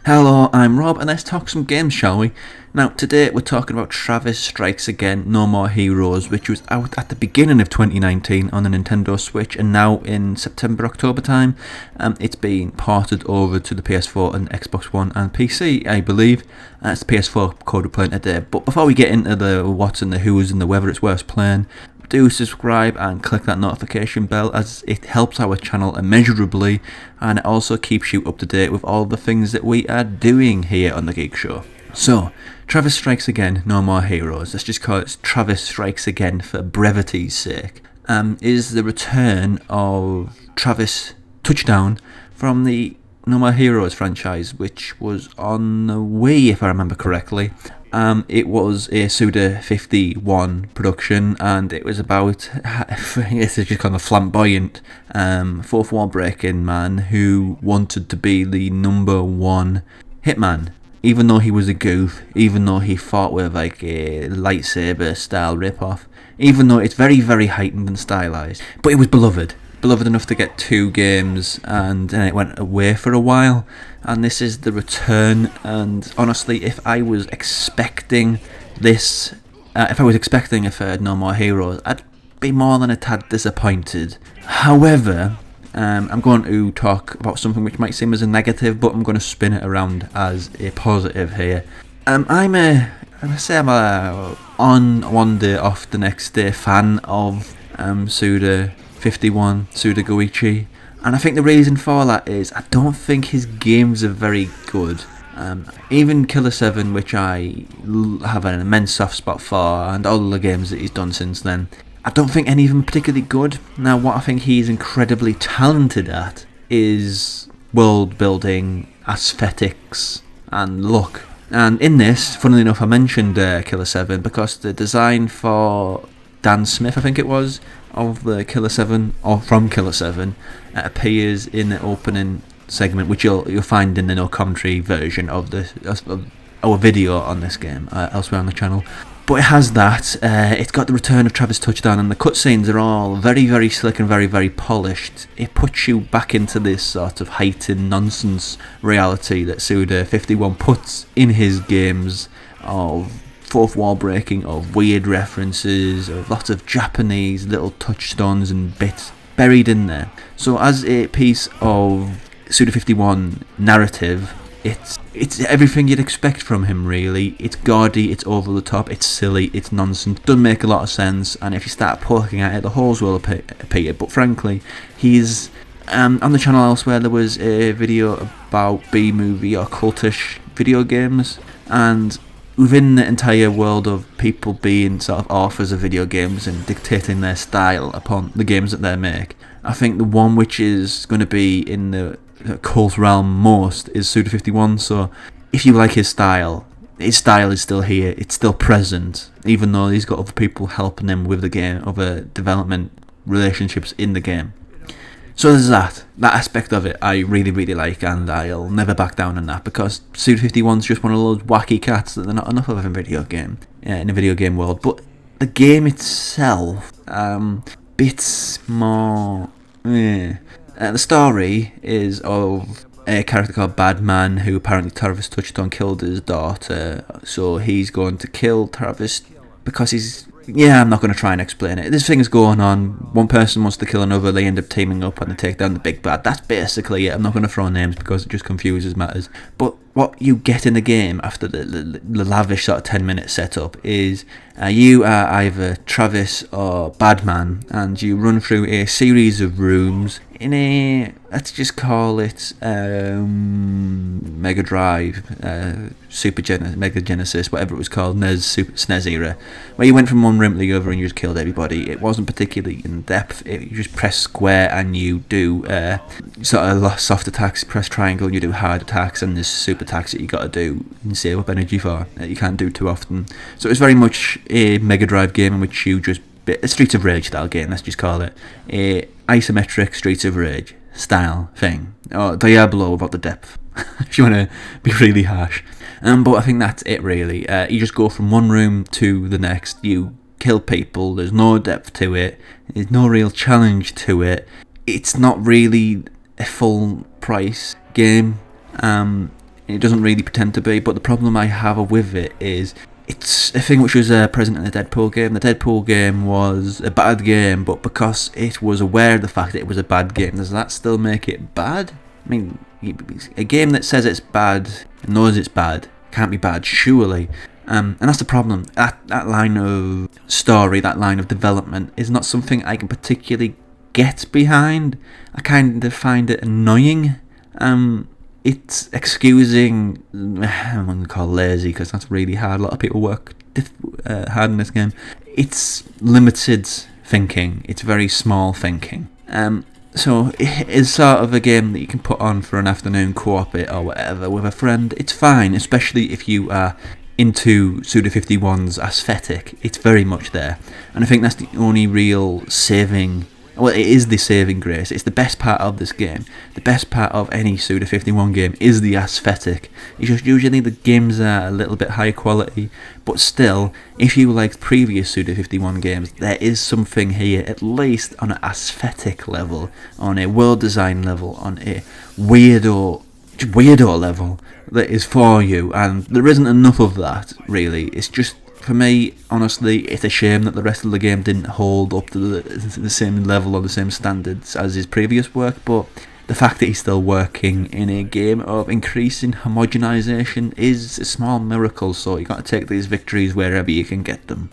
Hello, I'm Rob, and let's talk some games, shall we? Now, today we're talking about Travis Strikes Again, No More Heroes, which was out at the beginning of 2019 on the Nintendo Switch, and now in September, October time, it's been ported over to the PS4 and Xbox One and PC, I believe. It's the PS4 code we're playing today. But before we get into the what's and the who's and the whether it's worth playing, do subscribe and click that notification bell, as it helps our channel immeasurably, and it also keeps you up to date with all the things that we are doing here on the Geek Show. So, Travis Strikes Again, No More Heroes, let's just call it Travis Strikes Again for brevity's sake, is the return of Travis Touchdown from the No More Heroes franchise, which was on the Wii, if I remember correctly. It was a Suda 51 production, and it was about, it's just kind of flamboyant, fourth wall breaking man who wanted to be the number one hitman. Even though he was a goof, even though he fought with like a lightsaber style rip-off, even though it's very, very heightened and stylized, but it was beloved enough to get 2 games, and then it went away for a while, and this is the return. And honestly, if I was expecting this, if I was expecting a third No More Heroes, I'd be more than a tad disappointed. However, I'm going to talk about something which might seem as a negative, but I'm going to spin it around as a positive here. I'm a on one day off the next day fan of Suda 51, Suda Goichi, and I think the reason for that is I don't think his games are very good. Even Killer 7, which I have an immense soft spot for, and all the games that he's done since then, I don't think any of them are particularly good. Now, what I think he's incredibly talented at is world building, aesthetics, and look. And in this, funnily enough, I mentioned Killer 7 because the design for Dan Smith, I think it was, of the Killer 7, or from Killer 7, appears in the opening segment, which you'll find in the no commentary version of our video on this game elsewhere on the channel. But it has that. It's got the return of Travis Touchdown, and the cutscenes are all very, very slick and very, very polished. It puts you back into this sort of heightened nonsense reality that Suda 51 puts in his games, of fourth wall breaking, of weird references, of lots of Japanese little touchstones and bits buried in there. So as a piece of Suda 51 narrative, it's everything you'd expect from him, really. It's gaudy, it's over the top, it's silly, it's nonsense, doesn't make a lot of sense, and if you start poking at it, the holes will appear. But frankly, he's on the channel elsewhere, there was a video about B-movie or cultish video games, and within the entire world of people being sort of authors of video games and dictating their style upon the games that they make, I think the one which is going to be in the cult realm most is Suda 51. So if you like his style is still here, it's still present, even though he's got other people helping him with the game, other development relationships in the game. So there's that aspect of it I really, really like, and I'll never back down on that, because Suda 51's just one of those wacky cats that they're not enough of in a video game world. But the game itself, bits more. The story is of a character called Badman, who apparently Travis Touchdown killed his daughter, so he's going to kill Travis because he's... Yeah, I'm not going to try and explain it. This thing is going on. One person wants to kill another, they end up teaming up and they take down the big bad. That's basically it. I'm not going to throw names because it just confuses matters. But what you get in the game after the lavish sort of 10-minute setup is you are either Travis or Badman, and you run through a series of rooms in a, let's just call it Mega Drive, Mega Genesis, whatever it was called, SNES era, where you went from one room to the other and you just killed everybody. It wasn't particularly in depth. You just press square and you do sort of soft attacks, press triangle and you do hard attacks, and there's super attacks that you got to do and save up energy for that you can't do too often. So it's very much a Mega Drive game in which you just... a Streets of Rage style game, let's just call it. A isometric Streets of Rage style thing. Or Diablo without the depth, if you want to be really harsh. But I think that's it, really. You just go from one room to the next, you kill people, there's no depth to it, there's no real challenge to it. It's not really a full price game. It doesn't really pretend to be, but the problem I have with it is it's a thing which was present in the Deadpool game. The Deadpool game was a bad game, but because it was aware of the fact that it was a bad game, does that still make it bad? I mean, a game that says it's bad and knows it's bad can't be bad, surely. And that's the problem. That line of story, that line of development, is not something I can particularly get behind. I kind of find it annoying. It's excusing, I'm going to call lazy because that's really hard. A lot of people work hard in this game. It's limited thinking. It's very small thinking. So it is sort of a game that you can put on for an afternoon co-op it or whatever with a friend. It's fine, especially if you are into Suda51's aesthetic. It's very much there. And I think that's the only real saving... Well, it is the saving grace. It's the best part of this game. The best part of any Suda51 game is the aesthetic. It's just usually the games are a little bit higher quality, but still, if you like previous Suda51 games, there is something here, at least on an aesthetic level, on a world design level, on a weirdo level, that is for you, and there isn't enough of that, really. It's just... For me, honestly, it's a shame that the rest of the game didn't hold up to the same level or the same standards as his previous work, but the fact that he's still working in a game of increasing homogenization is a small miracle, so you got to take these victories wherever you can get them.